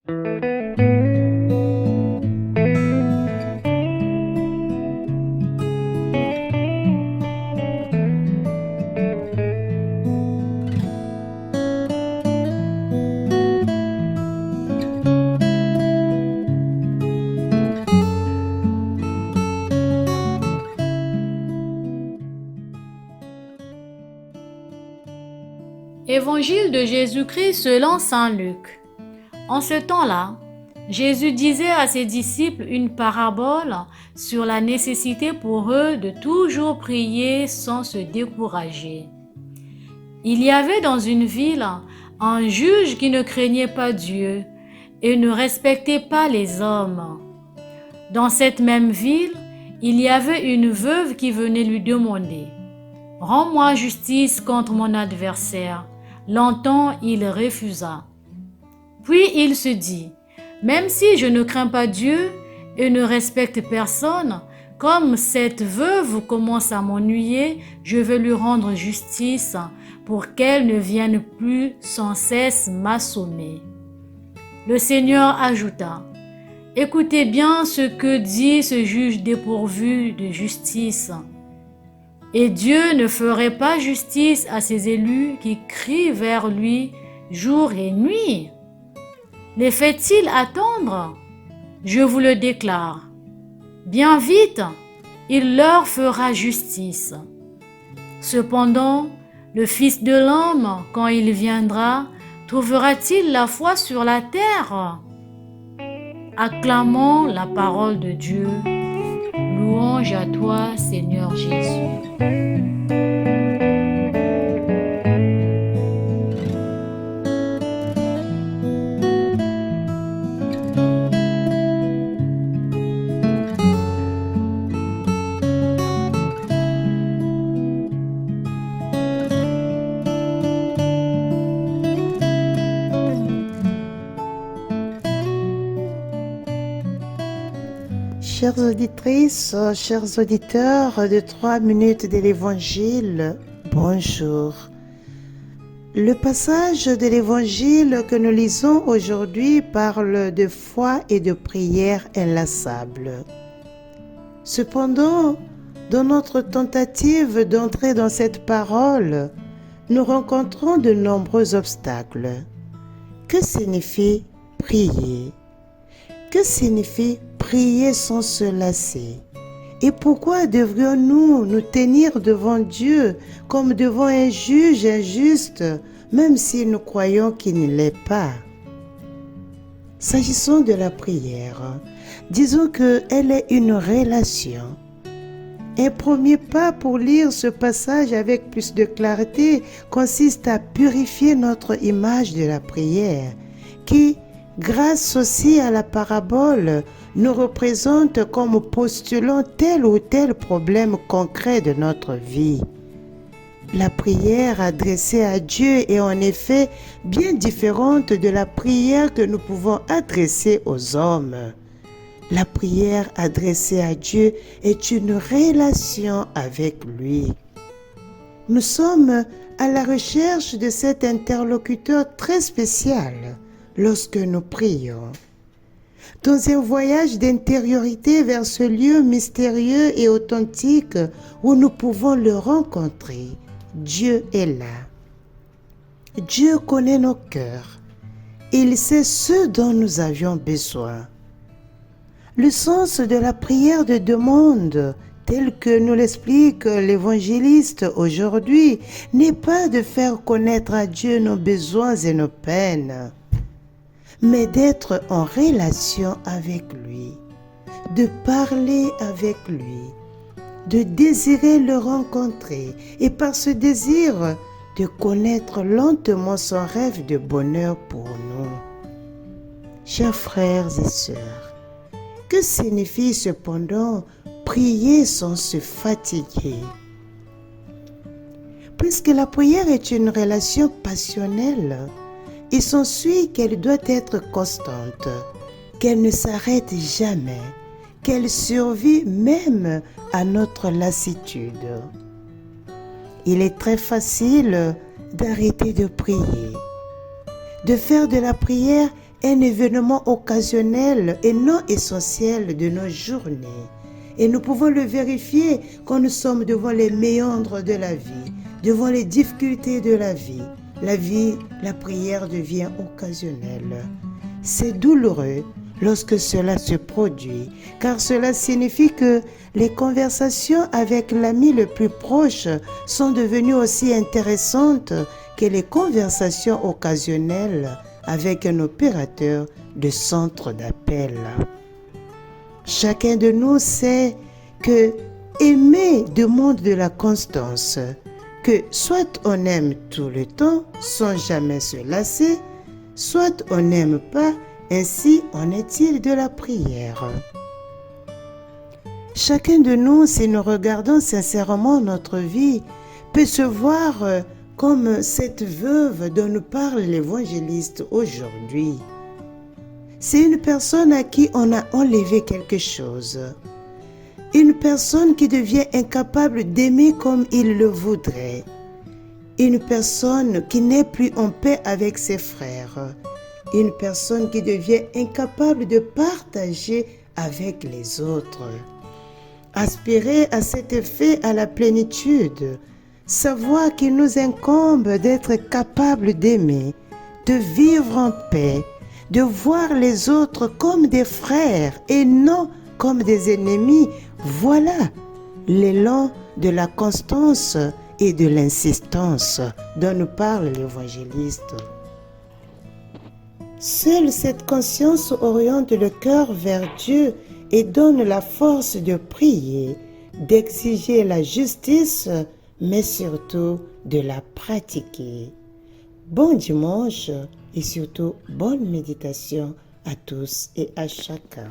Évangile de Jésus-Christ selon saint Luc. En ce temps-là, Jésus disait à ses disciples une parabole sur la nécessité pour eux de toujours prier sans se décourager. Il y avait dans une ville un juge qui ne craignait pas Dieu et ne respectait pas les hommes. Dans cette même ville, il y avait une veuve qui venait lui demander « Rends-moi justice contre mon adversaire ». Longtemps, il refusa. Puis il se dit, même si je ne crains pas Dieu et ne respecte personne, comme cette veuve commence à m'ennuyer, je vais lui rendre justice pour qu'elle ne vienne plus sans cesse m'assommer. Le Seigneur ajouta, écoutez bien ce que dit ce juge dépourvu de justice. Et Dieu ne ferait pas justice à ses élus qui crient vers lui jour et nuit. Les fait-il attendre? Je vous le déclare. Bien vite, il leur fera justice. Cependant, le Fils de l'homme, quand il viendra, trouvera-t-il la foi sur la terre? Acclamons la parole de Dieu. Louange à toi, Seigneur Jésus. Chères auditrices, chers auditeurs de 3 minutes de l'Évangile, bonjour. Le passage de l'Évangile que nous lisons aujourd'hui parle de foi et de prière inlassable. Cependant, dans notre tentative d'entrer dans cette parole, nous rencontrons de nombreux obstacles. Que signifie prier? Que signifie prier sans se lasser? Et pourquoi devrions-nous nous tenir devant Dieu comme devant un juge injuste, même si nous croyons qu'il ne l'est pas? S'agissant de la prière, disons qu'elle est une relation. Un premier pas pour lire ce passage avec plus de clarté consiste à purifier notre image de la prière, qui, grâce aussi à la parabole, nous représente comme postulant tel ou tel problème concret de notre vie. La prière adressée à Dieu est en effet bien différente de la prière que nous pouvons adresser aux hommes. La prière adressée à Dieu est une relation avec lui. Nous sommes à la recherche de cet interlocuteur très spécial lorsque nous prions. Dans un voyage d'intériorité vers ce lieu mystérieux et authentique où nous pouvons le rencontrer, Dieu est là. Dieu connaît nos cœurs. Il sait ce dont nous avions besoin. Le sens de la prière de demande, tel que nous l'explique l'évangéliste aujourd'hui, n'est pas de faire connaître à Dieu nos besoins et nos peines, mais d'être en relation avec lui, de parler avec lui, de désirer le rencontrer et par ce désir de connaître lentement son rêve de bonheur pour nous. Chers frères et sœurs, que signifie cependant prier sans se fatiguer? Puisque la prière est une relation passionnelle, il s'ensuit qu'elle doit être constante, qu'elle ne s'arrête jamais, qu'elle survit même à notre lassitude. Il est très facile d'arrêter de prier, de faire de la prière un événement occasionnel et non essentiel de nos journées. Et nous pouvons le vérifier quand nous sommes devant les méandres de la vie, devant les difficultés de la vie. La prière devient occasionnelle. C'est douloureux lorsque cela se produit, car cela signifie que les conversations avec l'ami le plus proche sont devenues aussi intéressantes que les conversations occasionnelles avec un opérateur de centre d'appel. Chacun de nous sait que aimer demande de la constance, que soit on aime tout le temps sans jamais se lasser, soit on n'aime pas. Ainsi en est-il de la prière. Chacun de nous, si nous regardons sincèrement notre vie, peut se voir comme cette veuve dont nous parle l'évangéliste aujourd'hui. C'est une personne à qui on a enlevé quelque chose. Une personne qui devient incapable d'aimer comme il le voudrait. Une personne qui n'est plus en paix avec ses frères. Une personne qui devient incapable de partager avec les autres. Aspirer à cet effet à la plénitude, savoir qu'il nous incombe d'être capable d'aimer, de vivre en paix, de voir les autres comme des frères et non comme des ennemis, voilà l'élan de la constance et de l'insistance dont nous parle l'évangéliste. Seule cette conscience oriente le cœur vers Dieu et donne la force de prier, d'exiger la justice, mais surtout de la pratiquer. Bon dimanche et surtout bonne méditation à tous et à chacun.